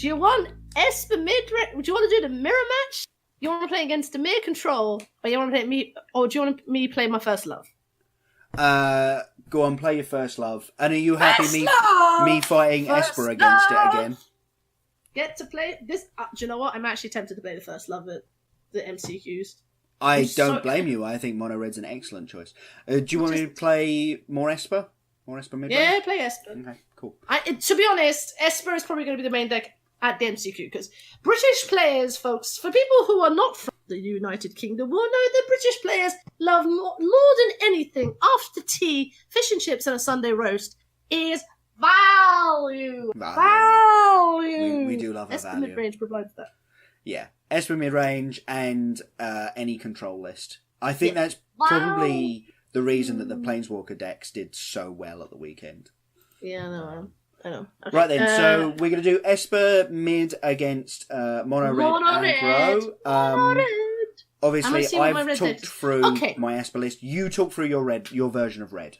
Do you want Esper mid-range? Do you want to do the mirror match? You want to play against the mere control, or you want to play me? Or do you want me play my first love? Go on, play your first love. And are you happy me fighting First Esper against love! it again? Get to play this. Do you know what? I'm actually tempted to play the first love at the MCQs. I don't blame you. I think Mono Red's an excellent choice. Do you want me to play more Esper? More Esper mid-range? Yeah, play Esper. Okay, cool. To be honest, Esper is probably going to be the main deck at the MCQ, because British players, folks, for people who are not from the United Kingdom, will know that British players love more than anything after tea, fish and chips and a Sunday roast is value. We do love a Esper value. mid-range provides that. Yeah, Esper mid-range and any control list. I think that's probably the reason that the Planeswalker decks did so well at the weekend. Yeah, I know. Okay. Right then, so we're going to do Esper mid against Mono Red and Grow. Obviously, I've talked through my Esper list. You talk through your version of Red.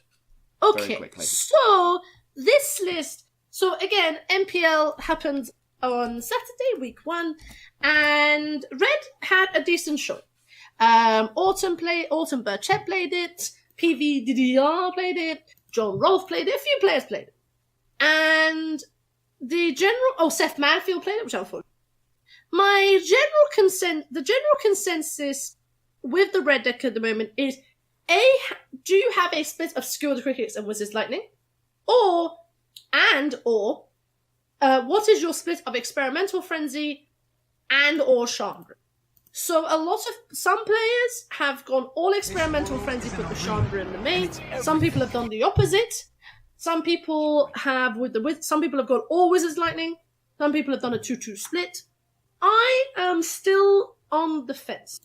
Okay, very quickly. So this list. So again, MPL happened on Saturday, week 1, and Red had a decent show. Autumn Burchett played it. PVDDR played it. John Rolfe played it. A few players played it. And Seth Manfield played it, which I thought. The general consensus with the red deck at the moment is, do you have a split of Skilled Crickets and Wizards Lightning? Or, what is your split of Experimental Frenzy and/or Chandra? So some players have gone all Experimental Frenzy, put the Chandra in the main. Some people have done the opposite. Some people have gone all Wizards Lightning. Some people have done a 2-2 split. I am still on the fence.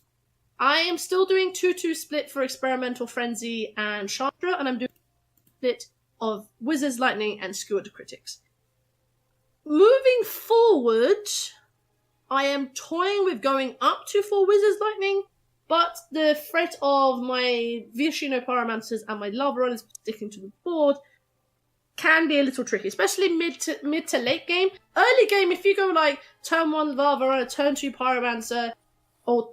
I am still doing 2-2 split for Experimental Frenzy and Chandra, and I'm doing a split of Wizards Lightning and Skewered Critics. Moving forward, I am toying with going up to 4 Wizards Lightning, but the threat of my Viashino Pyromancers and my Lava Runners sticking to the board can be a little tricky, especially mid to late game. Early game, if you go like turn 1 Lava Runner, turn 2 Pyromancer, or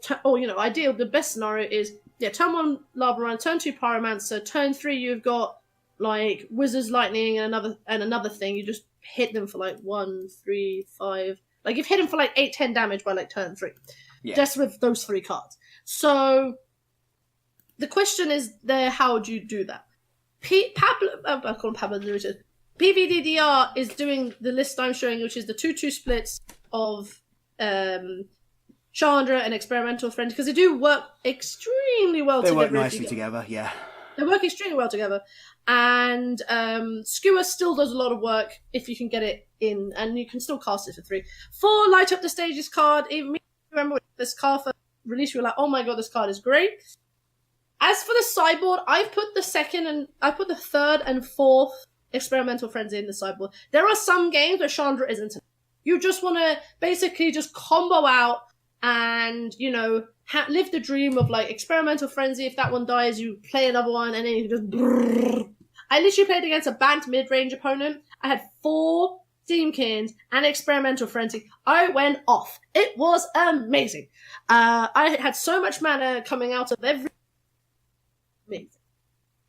ideal, the best scenario is turn 1 Lava Runner, turn 2 Pyromancer, turn 3 you've got like Wizards Lightning and another thing. You just hit them for like 1, 3, 5. Like you've hit them for like 8-10 damage by like turn 3. Yeah. Just with those 3 cards. So the question is there, how do you do that? I call him Pablo Naruto. PVDDR is doing the list I'm showing, which is the 2-2 splits of Chandra and Experimental Friends, because they do work extremely well together. They work nicely together, yeah. They work extremely well together. And Skewer still does a lot of work if you can get it in, and you can still cast it for 3. 4, Light Up the Stages card. Even me, remember when this card first released, you were like, oh my god, this card is great. As for the sideboard, I've put the 3rd and 4th Experimental Frenzy in the sideboard. There are some games where Chandra isn't. You just want to basically just combo out and, live the dream of like Experimental Frenzy. If that one dies, you play another one, and then you just brrr. I literally played against a banned mid-range opponent. I had 4 Steamkins and Experimental Frenzy. I went off. It was amazing. I had so much mana coming out of every... Amazing.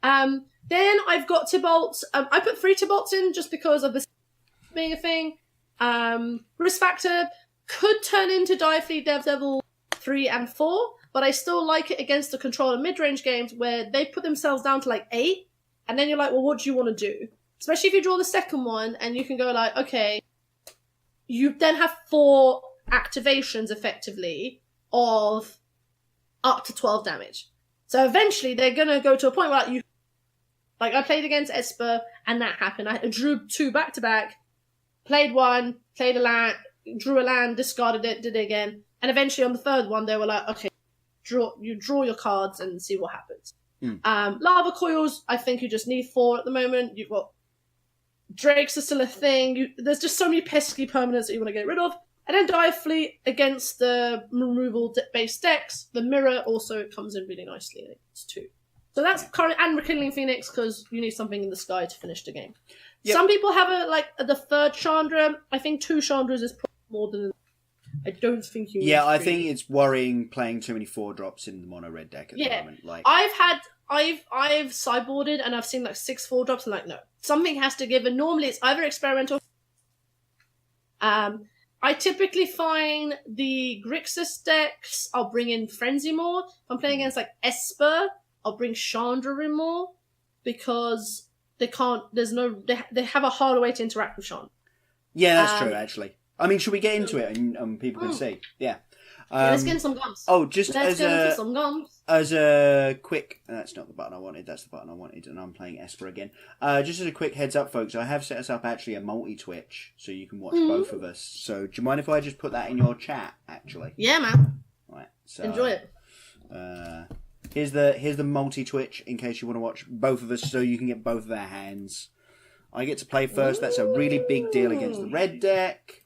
Then I've got Tibalts. I put 3 Tibalts in just because of this being a thing. Risk Factor could turn into Direfleet Devil 3 and 4, but I still like it against the controller mid-range games where they put themselves down to like 8, and then you're like, well, what do you want to do? Especially if you draw the second one, and you can go like, okay, you then have 4 activations effectively of up to 12 damage. So eventually they're going to go to a point where I played against Esper, and that happened. I drew 2 back-to-back, played 1, played a land, drew a land, discarded it, did it again. And eventually on the 3rd one, they were like, okay, draw your cards and see what happens. Lava Coils, I think you just need 4 at the moment. You've got Drakes are still a thing. There's just so many pesky permanents that you want to get rid of. And then Direfleet against the removal-based decks. The Mirror also comes in really nicely. It's 2. So that's current, and Rekindling Phoenix, because you need something in the sky to finish the game. Yep. Some people have the 3rd Chandra. I think 2 Chandras is more than. I don't think you. Yeah, I think it's worrying playing too many 4-drops in the mono red deck at the moment. Like I've sideboarded and I've seen like 6 4-drops and like no, something has to give. And normally it's either experimental. I typically find the Grixis decks, I'll bring in Frenzy more. If I'm playing against like Esper, I'll bring Chandra in more because they can't. They have a harder way to interact with Chandra. Yeah, that's true. Actually, I mean, should we get into it and people can see? Yeah. Let's get in some gums. Oh, just let's get into some gums. As a quick, that's not the button I wanted. That's the button I wanted, and I'm playing Esper again. Just as a quick heads up, folks, I have set us up actually a multi-Twitch, so you can watch both of us. So, do you mind if I just put that in your chat? Actually, yeah, man. Right. So, enjoy it. Here's the multi-Twitch in case you want to watch both of us, so you can get both of our hands. I get to play first. That's a really big deal against the red deck.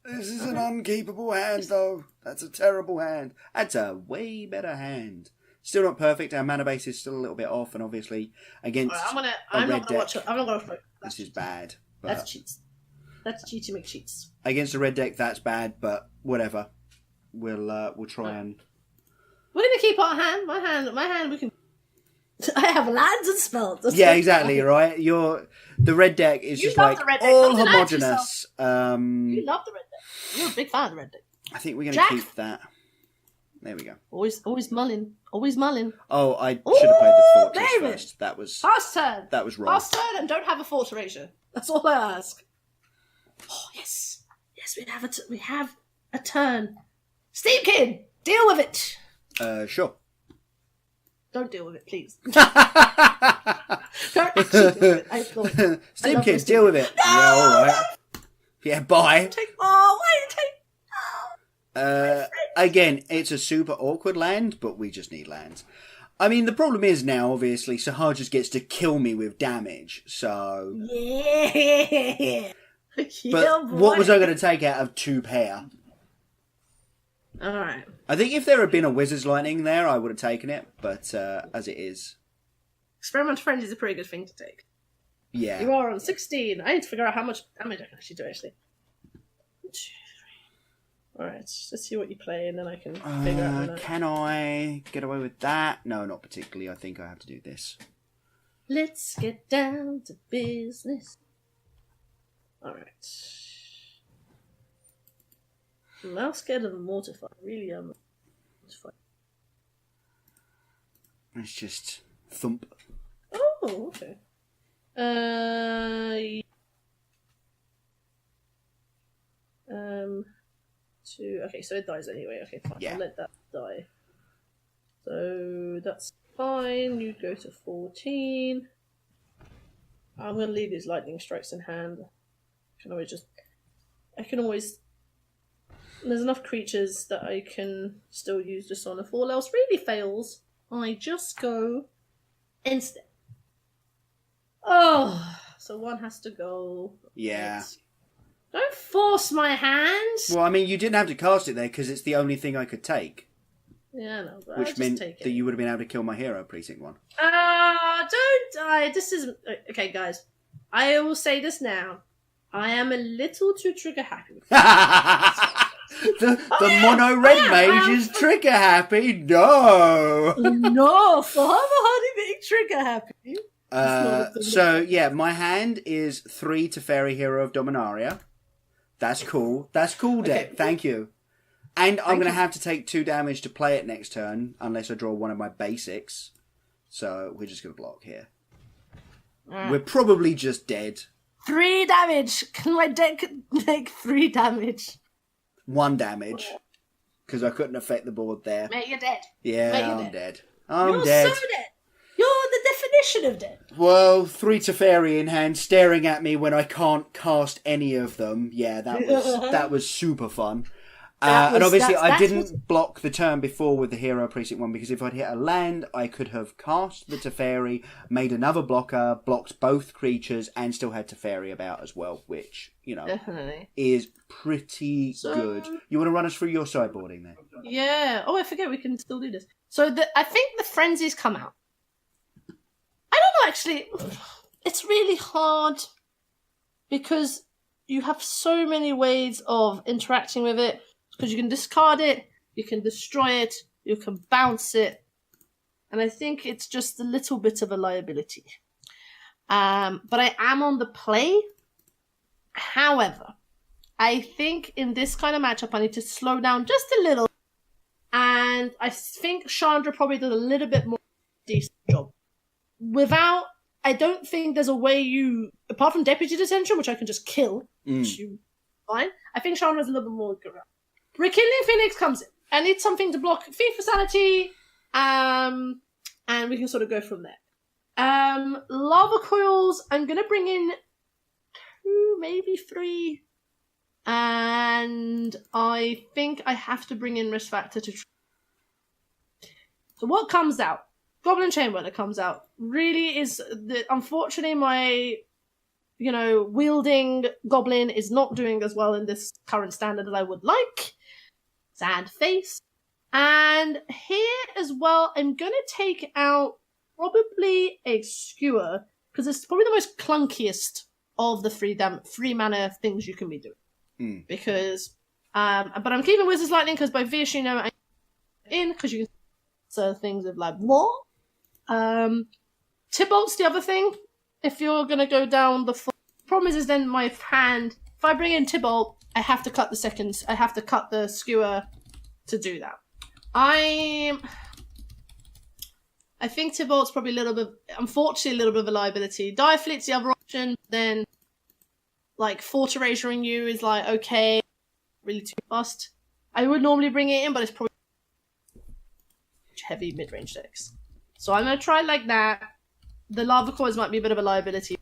This is an unkeepable hand, though. That's a terrible hand. That's a way better hand. Still not perfect. Our mana base is still a little bit off, and obviously against I'm not gonna watch it. I'm not gonna watch it. This is bad. That's cheats. That's cheat to make cheats. Against a red deck, that's bad, but whatever. We'll try and. We're gonna keep our hand. My hand. We can. I have lands and spells. Yeah, exactly. Right. The red deck is just like all homogenous. You love the red deck. You're a big fan of the red deck. I think we're gonna keep that. There we go. Always mulling. Always mulling. Oh, I should have played the fortress first. That was fast turn. That was wrong. Fast turn and don't have a fort ratio. That's all I ask. Oh yes, we have a turn. Steamkin, deal with it. Sure. Don't deal with it, please. Don't actually deal with it. Steamkin, deal with it. No, yeah, all right. Yeah, bye. Why did you take? Again, it's a super awkward land, but we just need lands. I mean, the problem is now, obviously, Sahar just gets to kill me with damage, so... Yeah! But what was I going to take out of 2 pair? Alright. I think if there had been a Wizard's Lightning there, I would have taken it, but as it is... Experimental Frenzy is a pretty good thing to take. Yeah. You are on 16. I need to figure out how much damage I can actually do, actually. 1, 2, 3. Alright, let's see what you play, and then I can figure out... Can I get away with that? No, not particularly. I think I have to do this. Let's get down to business. Alright. I'm now scared of a Mortify. Really am. Mortify. It's just thump. Oh, okay. Okay, so it dies anyway. Okay, fine. Yeah. I'll let that die. So that's fine. You go to 14. I'm gonna leave these lightning strikes in hand. I can always. There's enough creatures that I can still use this on. If all else really fails, I just go instant. Oh, so one has to go. Yeah. Don't force my hands. Well, I mean, you didn't have to cast it there because it's the only thing I could take. Yeah, no, but which meant that you would have been able to kill my hero precinct 1. Don't die. This is okay, guys. I will say this now. I am a little too trigger happy. The mono red mage is trigger happy. No. No, for I'm hardly being trigger happy. So yeah, my hand is 3 Teferi Hero of Dominaria. That's cool. That's cool, deck. Okay. Thank you. And I'm going to have to take 2 damage to play it next turn, unless I draw one of my basics. So we're just going to block here. We're probably just dead. 3 damage. Can my deck make 3 damage? 1 damage. Because I couldn't affect the board there. Mate, you're dead. Yeah, I'm dead. I'm You're dead. so dead. You're the definition of dead. Well, 3 Teferi in hand, staring at me when I can't cast any of them. Yeah, that was super fun. And obviously I didn't block the turn before with the Hero Precinct 1 because if I'd hit a land, I could have cast the Teferi, made another blocker, blocked both creatures, and still had Teferi about as well, which, you know, definitely is pretty good. You want to run us through your sideboarding then? Yeah. Oh, I forget we can still do this. So I think the Frenzies come out. I don't know, actually. It's really hard because you have so many ways of interacting with it, because you can discard it, you can destroy it, you can bounce it, and I think it's just a little bit of a liability. But I am on the play. However, I think in this kind of matchup I need to slow down just a little, and I think Chandra probably does a little bit more decent job. I don't think there's a way you, apart from Deputy Detention, which I can just kill, which you fine. I think Chandra's a little bit more good. Rekindling Phoenix comes in. I need something to block Thief for Sanity, and we can sort of go from there. Lava Coils, I'm going to bring in 2, maybe 3. And I think I have to bring in Risk Factor to... So what comes out? Goblin Chamber that comes out really is... Unfortunately, my... wielding Goblin is not doing as well in this current standard as I would like. Sad face. And here as well, I'm going to take out probably a Skewer, because it's probably the most clunkiest of the 3 mana things you can be doing. Because, but I'm keeping Wizard's Lightning because by Viashino I'm in, because you can say things of like, what? Tybalt's the other thing. If you're going to go down the problem is then my hand, if I bring in Tybalt, I have to cut the Skewer to do that. I think Tybalt's probably unfortunately a little bit of a liability. Direfleet's the other option, then like Fort Erasuring you is like, okay, really too fast. I would normally bring it in, but it's probably heavy mid-range decks. So I'm going to try like that. The Lava Coils might be a bit of a liability.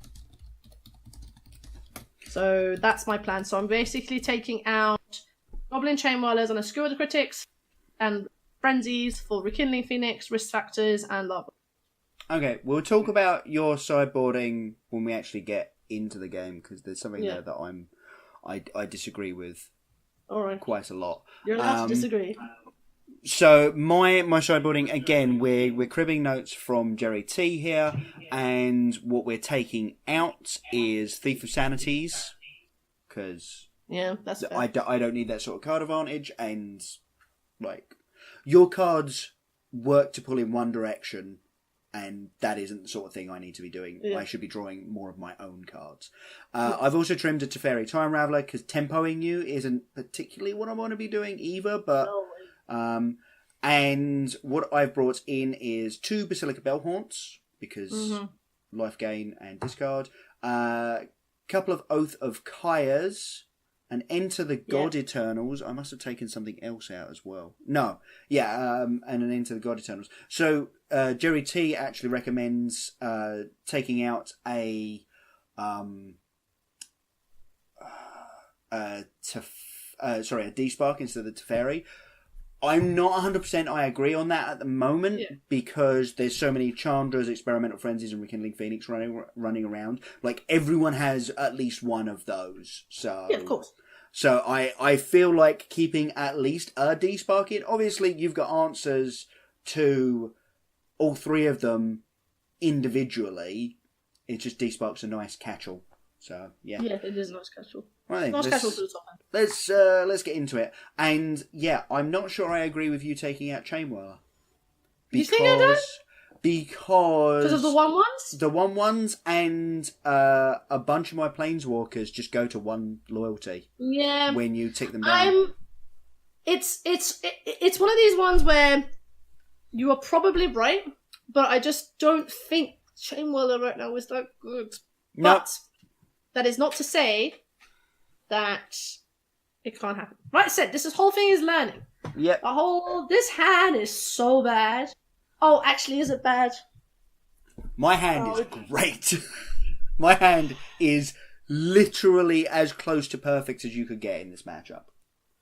So that's my plan. So I'm basically taking out Goblin Chainwhirlers and a Skewer the Critics, and Frenzies for Rekindling Phoenix, Risk Factors, and Lava. Okay, we'll talk about your sideboarding when we actually get into the game, because there's something there that I disagree with quite a lot. You're allowed to disagree. So my sideboarding, again, we're cribbing notes from Jerry T here, and what we're taking out is Thief of Sanities, because that's fair. I don't need that sort of card advantage, and like your cards work to pull in one direction, and that isn't the sort of thing I need to be doing. Yeah. I should be drawing more of my own cards. I've also trimmed a Teferi Time Raveler, because tempoing you isn't particularly what I want to be doing either, but... and what I've brought in is 2 Basilica Bellhaunts, because life gain and discard. Couple of Oath of Kaya's, and Enter the God Eternals. I must have taken something else out as well. No. Yeah, and an Enter the God Eternals. So, Jerry T actually recommends taking out a D-Spark instead of the Teferi. I'm not 100% I agree on that at the moment, because there's so many Chandras, Experimental Frenzies, and Rekindling Phoenix running around. Like, everyone has at least one of those. So, yeah, of course. So I feel like keeping at least a D-Spark in. Obviously, you've got answers to all 3 of them individually. It's just D-Spark's a nice catch-all. So, yeah. Yeah, it is a nice catch-all. Right, nice catch-all to the top end. Let's get into it. And, yeah, I'm not sure I agree with you taking out Chainwhirler. You think I don't? Because of the 1/1s? The 1/1s and a bunch of my Planeswalkers just go to 1 loyalty. Yeah. When you tick them down. It's one of these ones where you are probably right, but I just don't think Chainwhirler right now is that good. But that is not to say that it can't happen. Like I said, this whole thing is learning. Yep. This hand is so bad. Oh, actually, is it bad? My hand is great. My hand is literally as close to perfect as you could get in this matchup.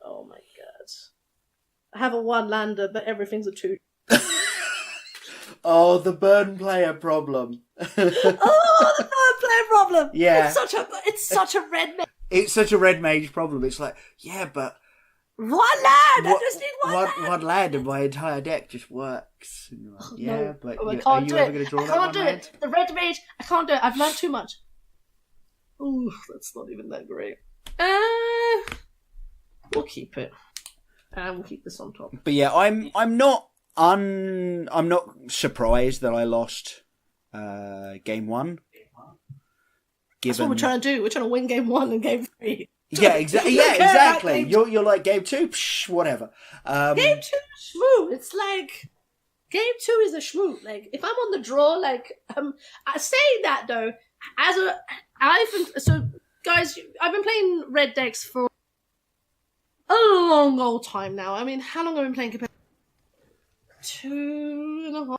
Oh my god. I have a 1-lander, but everything's a 2. Oh, the burn player problem. The burn player problem. Yeah. It's such a red mage. It's such a red mage problem. It's like, yeah, but 1 land! I just need 1 land! One land and my entire deck just works. And you're like, yeah, no. But I are can't you do ever it. going to draw I that can't one do land? it. The red mage, I can't do it. I've learned too much. Ooh, that's not even that great. We'll keep it. And we'll keep this on top. But yeah, I'm not surprised that I lost game 1. That's what we're trying to do. We're trying to win game 1 and game 3. Yeah, exactly. Yeah, exactly. You're like game 2, whatever. Game 2 schmoo. It's like game 2 is a schmoo. Like if I'm on the draw, like saying that though, guys, I've been playing red decks for a long old time now. I mean, how long have I been playing? 2.5.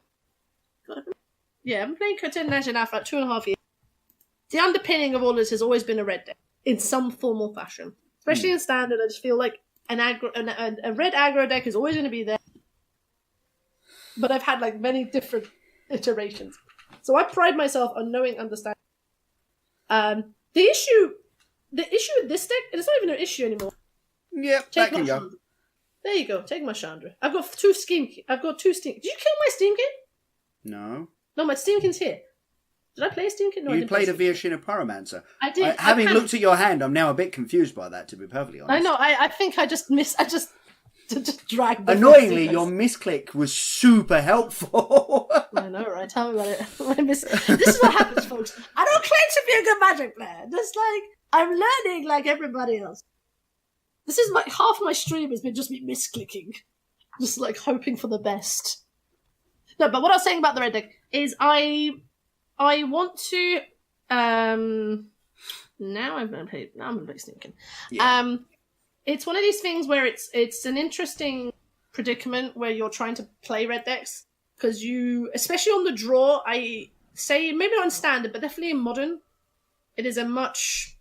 Yeah, I've been playing Contender now for like 2.5 years. The underpinning of all this has always been a red deck in some form or fashion, especially in standard. I just feel like a red aggro deck is always going to be there. But I've had like many different iterations, so I pride myself on knowing, understanding. The issue with this deck, it's not even an issue anymore. Yeah, that can go. There you go. Take my Chandra. I've got 2 Steam. Did you kill my Steamkin? No. No, my Steamkin's here. Did I play a Steamkin? No, you played a Viashina Pyromancer. I did. Having looked at your hand, I'm now a bit confused by that, to be perfectly honest. I know. I think I just dragged the Annoyingly, your misclick was super helpful. I know, right? Tell me about it. This is what happens, folks. I don't claim to be a good Magic player. Just like, I'm learning like everybody else. This is half my stream has been just me misclicking. Just like hoping for the best. No, but what I was saying about the red deck is I want to now I'm gonna play Steamkin. Yeah. It's one of these things where it's an interesting predicament where you're trying to play red decks because you, especially on the draw, I say maybe not in standard, but definitely in modern, it is a much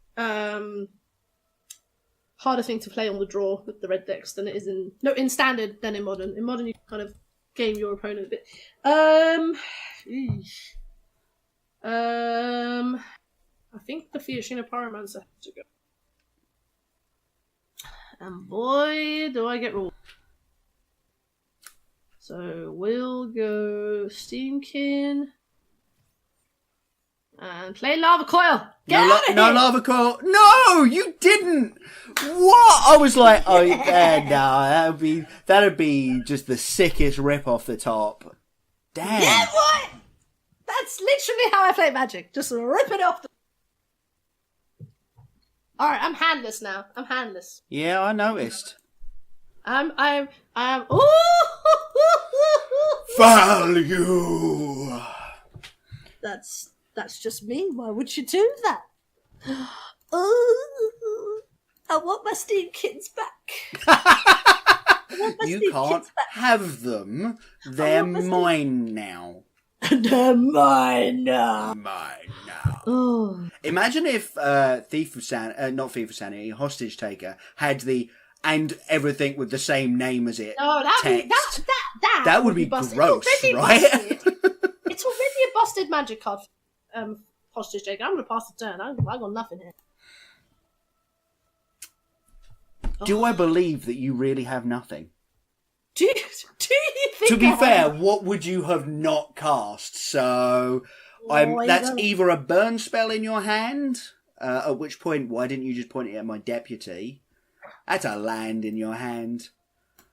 harder thing to play on the draw with the red decks than it is in standard than in modern. In modern, you kind of game your opponent a bit. I think the Viashina Pyromancer has to go. And boy, do I get ruled. So we'll go Steamkin and play Lava Coil. Get out of here! No Lava Coil. No, you didn't. What? I was like, oh no, that'd be just the sickest rip off the top. Damn. Yeah, what? That's literally how I play Magic. Just rip it off the... Alright, I'm handless now. I'm handless. Yeah, I noticed. I'm value. That's just me. Why would you do that? I want my Steamkins back. You can't have them. They're mine now. They're mine now. Mine now. Oh. Imagine if not Thief of Sanity, Hostage Taker had the and everything with the same name as it. Oh, that would be gross, right? It's already a busted magic card. Hostage Taker. I'm gonna pass the turn. I got nothing here. Do I believe that you really have nothing? Do you think? To be fair, what would you have not cast? So, that's either a burn spell in your hand. At which point, why didn't you just point it at my deputy? That's a land in your hand.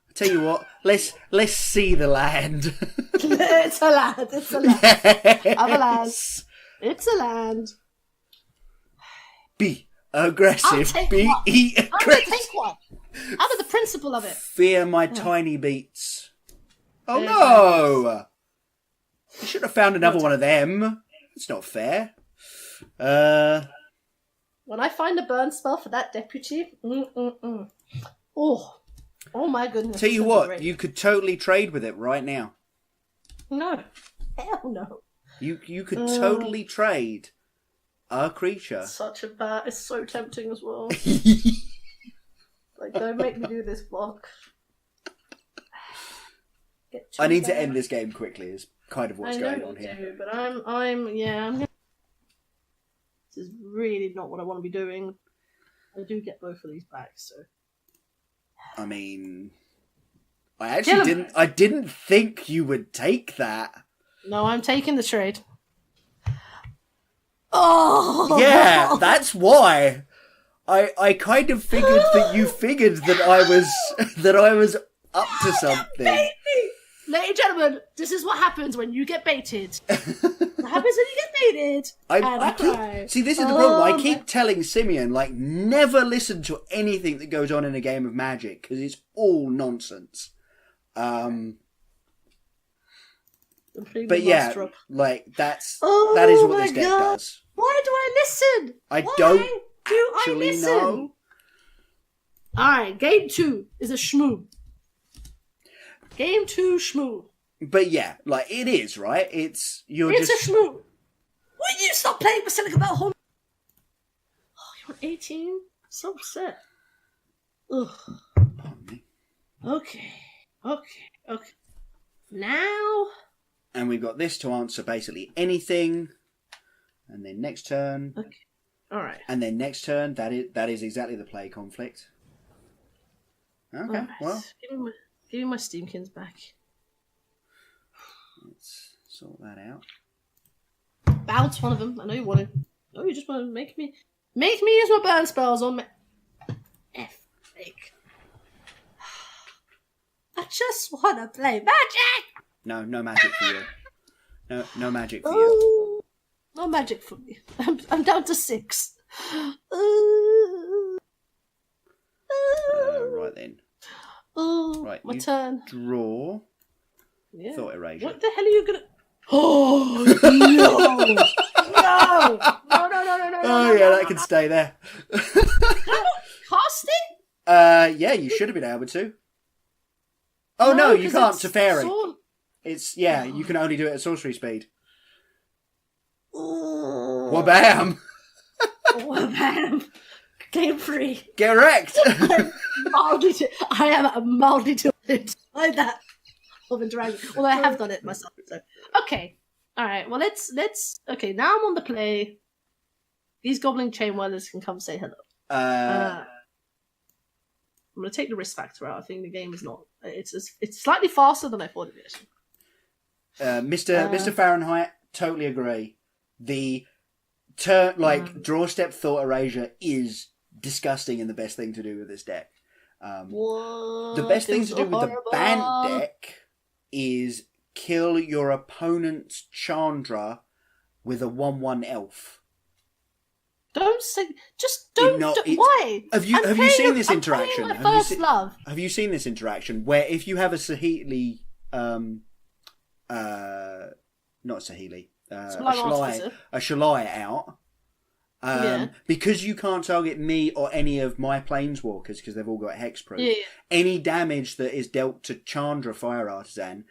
I tell you what, let's see the land. It's a land. It's a land. Yes. I'm a land. It's a land. Be aggressive. Be aggressive. I'm gonna take one. Out of the principle of it. Fear my tiny beats. Oh no! You should have found another one of them. It's not fair. When I find a burn spell for that deputy, oh my goodness! Tell you what, you could totally trade with it right now. No, hell no. You could totally trade a creature. It's so tempting as well. Like, don't make me do this block. I need to end this game quickly. Is kind of what's going on here. But I'm. This is really not what I want to be doing. I do get both of these back, so. I mean, I didn't think you would take that. No, I'm taking the trade. Oh! Yeah, that's why. I kind of figured that you figured that I was up to something. Ladies and gentlemen, this is what happens when you get baited. What happens when you get baited? I cry. See, this is the problem. I keep telling Simeon, like, never listen to anything that goes on in a game of Magic, because it's all nonsense. But yeah, like, that is what this deck does. Why do I listen? I don't actually know. Alright, game 2 is a shmoo. Game 2 shmoo. But yeah, like, it is, right? It's a shmoo. Will you stop playing Basilica Battle? Oh, you're on 18? So upset. Ugh. Pardon me. Okay. Now... And we've got this to answer basically anything. And then next turn... Okay. Alright. And then next turn, that is exactly the play conflict. Okay, right. Well... Give me my Steamkins back. Let's sort that out. Bounce one of them. I know you want to. Oh, you just want to make me use my burn spells on me. Fake. I just want to play magic. No magic for you. No magic for you. No magic for me. I'm down to 6. Right then. Oh, right, my turn. Draw. Yeah. Thought erasure. What the hell are you gonna? Oh no! No! Oh yeah, that can stay there. Can I not cast it? Yeah, you should have been able to. Oh no, you can't. To fairy. It's you can only do it at sorcery speed. Wabam! Wabam! Game 3. Get wrecked! I am mildly tilted by that of interaction. Although I have done it myself. So okay. Alright, well let's okay, now I'm on the play. These goblin chain whirlers can come say hello. I'm gonna take the risk factor out. I think the game is not it's slightly faster than I thought it was. Mr. Fahrenheit, totally agree. The draw step thought erasure is disgusting and the best thing to do with this deck. The best thing to do with the Bant deck is kill your opponent's Chandra with a 1/1 elf. Don't say. Just don't. Why? Have you seen this interaction? Have you seen this interaction where if you have a Sahili, not Sahili, a Shalai out, because you can't target me or any of my planeswalkers because they've all got hexproof. Yeah. Any damage that is dealt to Chandra Fire Artisan,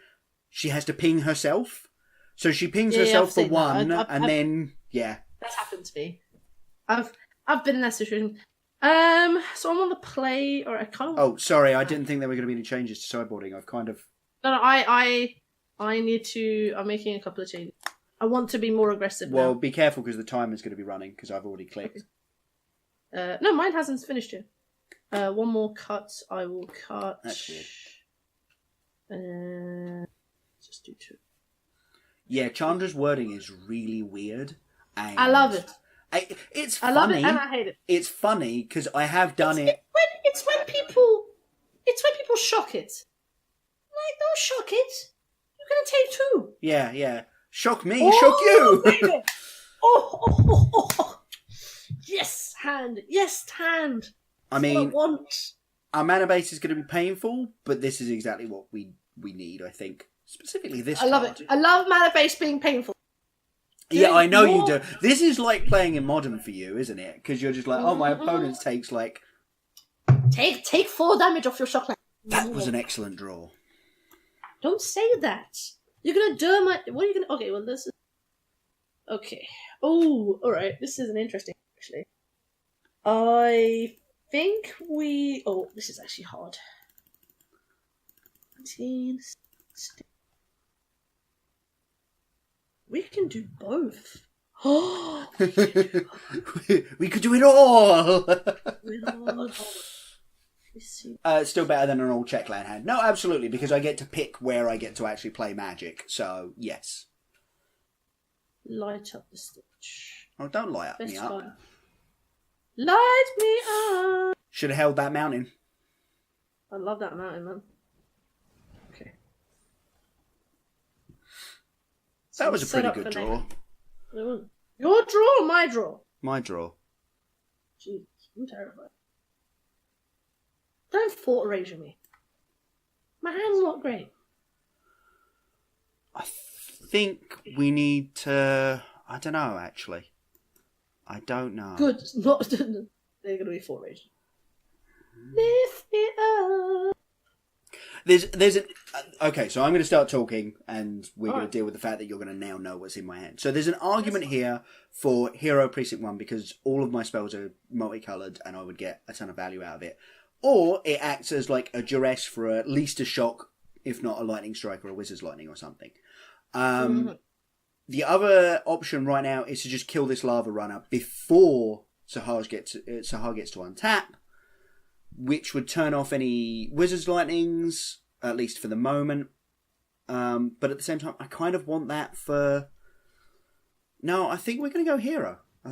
she has to ping herself. So she pings herself for 1, then that's happened to me. I've been in that situation. So I'm on the play, or I kind of. Oh, sorry, I didn't think there were going to be any changes to sideboarding. I've kind of. No, I need to. I'm making a couple of changes. I want to be more aggressive. Well, now. Be careful because the timer's going to be running because I've already clicked. Okay. No, mine hasn't finished yet. One more cut. I will cut. That's weird. Just do 2. Yeah, Chandra's wording is really weird. And I love it. It's funny. I love it and I hate it. It's funny because I have done it. It's when people shock it. Like, don't shock it. You're gonna take 2. Yeah. Shock me, shock you. Oh. Yes, hand. I mean, what I want. Our mana base is going to be painful, but this is exactly what we need. I think specifically this. I love it. I love mana base being painful. Yeah, I know you do. This is like playing in Modern for you, isn't it? Because you're just like, oh, my opponent takes like... Take 4 damage off your shock land. That was an excellent draw. Don't say that. You're going to do my... What are you going to... Okay, well, this is... Okay. Oh, alright. This is an interesting, actually. I think we... Oh, this is actually hard. 19... We can do both. Oh, we could do it all. It's still better than an all checkland hand. No, absolutely, because I get to pick where I get to actually play Magic. So yes. Light up the stitch. Oh, don't light up me up. Light me up. Should have held that mountain. I love that mountain, man. Okay. That was a pretty good draw. Your draw or my draw? My draw. Jeez, I'm terrified. Don't fort erasure me. My hand's not great. I think we need to... I don't know, actually. I don't know. Good. Not... They're going to be fort erasure. Lift me up. There's an... Okay, so I'm going to start talking, and we're going to deal with the fact that you're going to now know what's in my hand. So there's an argument here for Hero Precinct 1 because all of my spells are multicoloured, and I would get a ton of value out of it. Or it acts as like a duress for at least a shock, if not a lightning strike or a wizard's lightning or something. The other option right now is to just kill this lava runner before Sahar gets to untap, which would turn off any wizard's lightnings, at least for the moment. But at the same time, I kind of want that for... No, I think we're going to go hero. I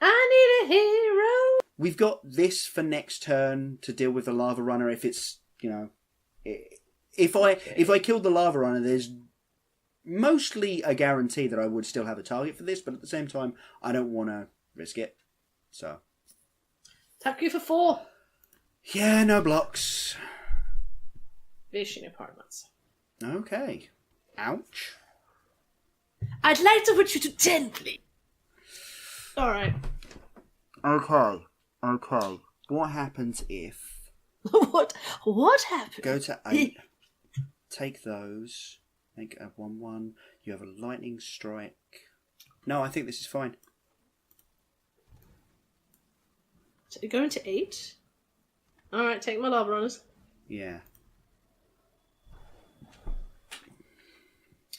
I need a hero. We've got this for next turn to deal with the lava runner if it's, you know... If I killed the lava runner, there's mostly a guarantee that I would still have a target for this, but at the same time, I don't want to risk it. So... Attack you for 4. Yeah, no blocks. Vision apartments. Okay. Ouch. I'd like to put you to 10, please. Alright. Okay. What happens if... What happens? Go to 8. Take those. Make a 1-1. You have a lightning strike. No, I think this is fine. So you're going to 8? Alright, take my lava runners. Yeah.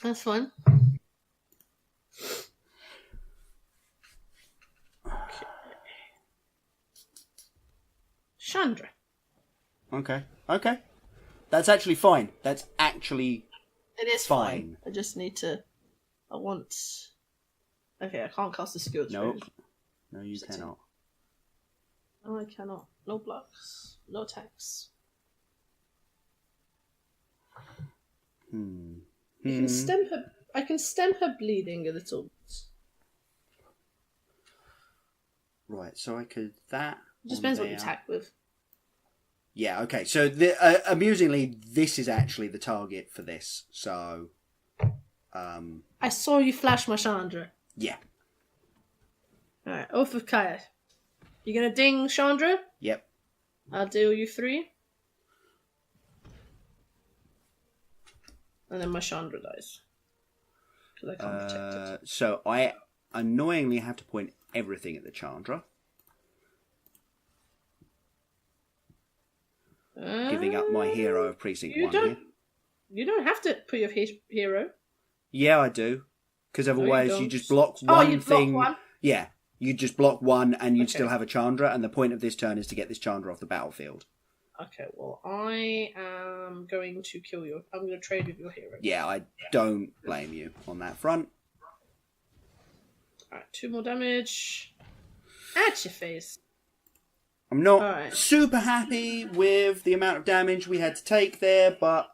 That's fine. Okay. Chandra. Okay. That's actually fine. It is fine. I just need to... Okay, I can't cast the skills. Nope. No, you cannot. No, I cannot. No blocks. No attacks. I can stem her bleeding a little bit. Right, so I could... That... It just depends what you attack with. Yeah, okay. So, amusingly, this is actually the target for this. So, I saw you flash my Chandra. Yeah. Alright, Oath of Kaya. You gonna ding Chandra? Yep. I'll deal you 3. And then my Chandra dies. Because I can't protect it. So, I annoyingly have to point everything at the Chandra. Giving up my hero of Precinct 1 here. You don't have to put your hero. Yeah, I do. Because otherwise you just block one thing. Block one? Yeah, you just block one and you'd still have a Chandra, and the point of this turn is to get this Chandra off the battlefield. Okay, well, I am going to kill you. I'm going to trade with your hero. Yeah, I don't blame you on that front. Alright, 2 more damage. At your face. I'm not super happy with the amount of damage we had to take there, but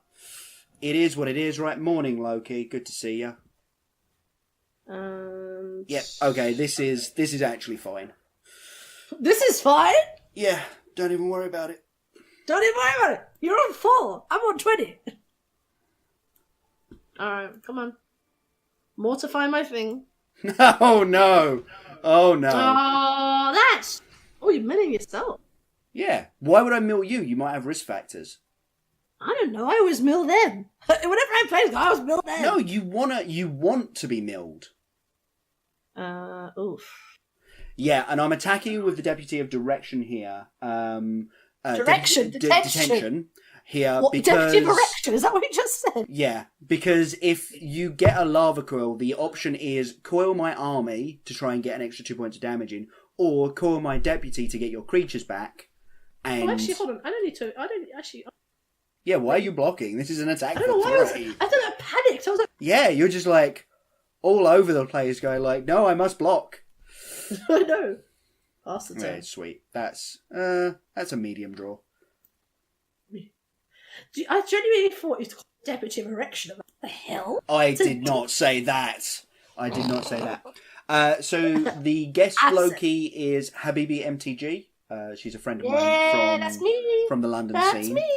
it is what it is, right? Morning, Loki. Good to see you. Yep. Okay. This is actually fine. This is fine. Yeah. Don't even worry about it. Don't even worry about it. You're on 4. I'm on 20. All right. Come on. Mortify my thing. Oh no. Oh no. Oh, that's. Oh, you're milling yourself. Yeah. Why would I mill you? You might have risk factors. I don't know. I always mill them. Whenever I play, I always mill them. No, you want to be milled. Oof. Yeah, and I'm attacking you with the Deputy of Direction here. Detention here what, because Deputy of Direction? Is that what you just said? Yeah, because if you get a lava coil, the option is coil my army to try and get an extra 2 points of damage in, or coil my deputy to get your creatures back. And actually, hold on. I don't actually. Yeah, why are you blocking? This is an attack. I don't know why I panicked. I was like, yeah, you're just like all over the place, going like, no, I must block. I know. Pass the turn. Yeah, sweet. That's a medium draw. I genuinely thought it was deputy of erection. What the hell? I did not say that. I did not say that. So the guest Loki is Habibi MTG. She's a friend of mine from the London scene. That's me.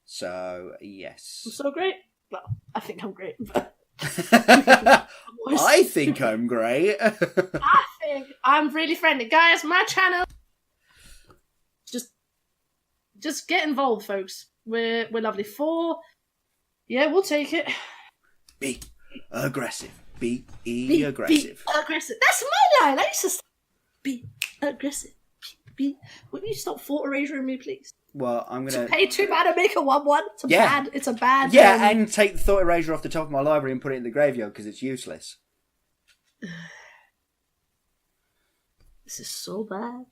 So yes. I'm so great. Well, I think I'm great. I think I'm great. I think I'm really friendly, guys. My channel. Just get involved, folks. We're lovely. 4. Yeah, we'll take it. Be aggressive. Be aggressive. Be aggressive. That's my line. I used to say, be aggressive. Would you stop thought erasing me, please? Well, I'm gonna pay too bad to make a 1/1. It's a bad. Yeah, and take the thought eraser off the top of my library and put it in the graveyard because it's useless. This is so bad.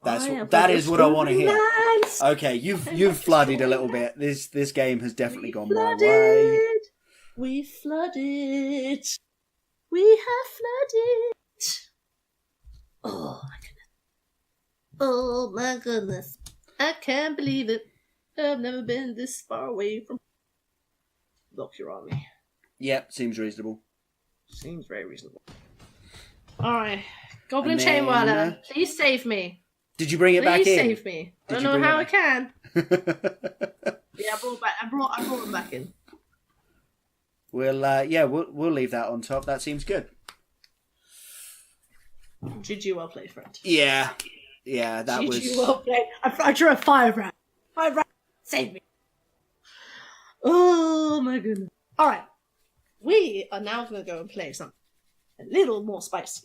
That is what I want to hear. Okay, you've flooded a little bit. This game has definitely gone my way. We flooded. We have flooded. Oh my goodness. Oh my goodness. I can't believe it. I've never been this far away from Block Your Army. Yep, seems reasonable. Seems very reasonable. Alright. Goblin Chainwhirler, please save me. Did you bring it back in? Please save me. I don't know how I can. Yeah, I brought him back in. We'll leave that on top. That seems good. GG, well played, friend. Yeah, that was. GG, well played. I drew a 5 round. 5 round. Save me. Oh my goodness. All right, we are now going to go and play something a little more spicy.